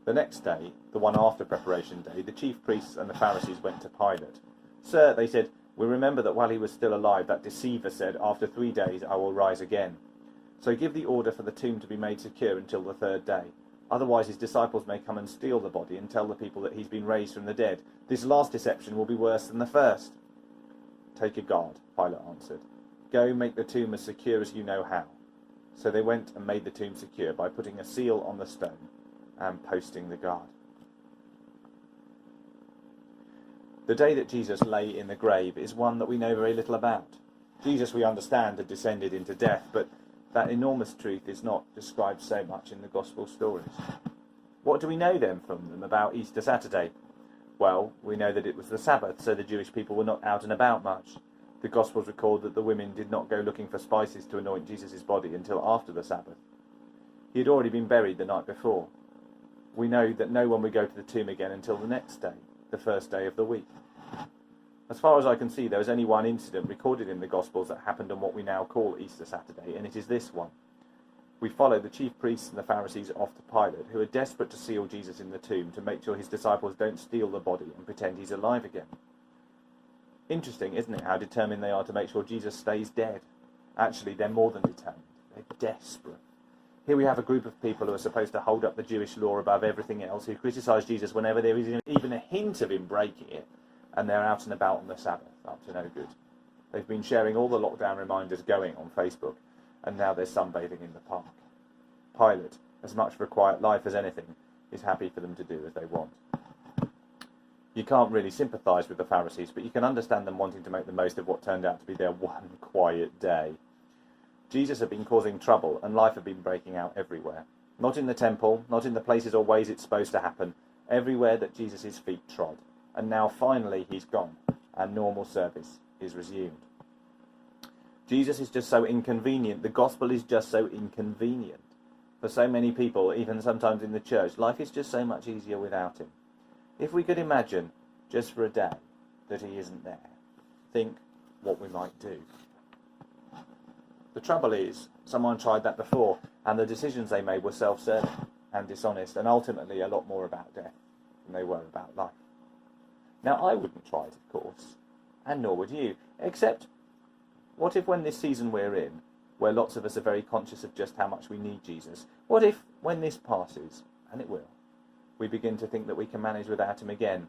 The next day, the one after Preparation Day, the chief priests and the Pharisees went to Pilate. "Sir," they said, "we remember that while he was still alive, that deceiver said, 'After 3 days I will rise again.' So give the order for the tomb to be made secure until the 3rd day. Otherwise his disciples may come and steal the body and tell the people that he's been raised from the dead. This last deception will be worse than the first." "Take a guard," Pilate answered. "Go make the tomb as secure as you know how." So they went and made the tomb secure by putting a seal on the stone and posting the guard. The day that Jesus lay in the grave is one that we know very little about. Jesus, we understand, had descended into death, but that enormous truth is not described so much in the Gospel stories. What do we know then from them about Easter Saturday? Well, we know that it was the Sabbath, so the Jewish people were not out and about much. The Gospels record that the women did not go looking for spices to anoint Jesus' body until after the Sabbath. He had already been buried the night before. We know that no one would go to the tomb again until the next day, the first day of the week. As far as I can see, there is only one incident recorded in the Gospels that happened on what we now call Easter Saturday, and it is this one. We follow the chief priests and the Pharisees off to Pilate, who are desperate to seal Jesus in the tomb to make sure his disciples don't steal the body and pretend he's alive again. Interesting, isn't it, how determined they are to make sure Jesus stays dead? Actually, they're more than determined. They're desperate. Here we have a group of people who are supposed to hold up the Jewish law above everything else, who criticise Jesus whenever there is even a hint of him breaking it, and they're out and about on the Sabbath, up to no good. They've been sharing all the lockdown reminders going on Facebook, and now there's sunbathing in the park. Pilate, as much for a quiet life as anything, is happy for them to do as they want. You can't really sympathise with the Pharisees, but you can understand them wanting to make the most of what turned out to be their one quiet day. Jesus had been causing trouble, and life had been breaking out everywhere. Not in the temple, not in the places or ways it's supposed to happen, everywhere that Jesus' feet trod. And now finally he's gone, and normal service is resumed. Jesus is just so inconvenient. The gospel is just so inconvenient. For so many people, even sometimes in the church, life is just so much easier without him. If we could imagine, just for a day, that he isn't there, think what we might do. The trouble is, someone tried that before, and the decisions they made were self-serving and dishonest, and ultimately a lot more about death than they were about life. Now, I wouldn't try it, of course, and nor would you, except, what if when this season we're in, where lots of us are very conscious of just how much we need Jesus, what if, when this passes, and it will, we begin to think that we can manage without him again,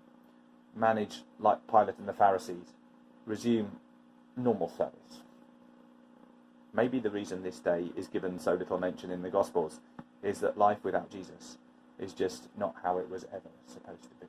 manage like Pilate and the Pharisees, resume normal service? Maybe the reason this day is given so little mention in the Gospels is that life without Jesus is just not how it was ever supposed to be.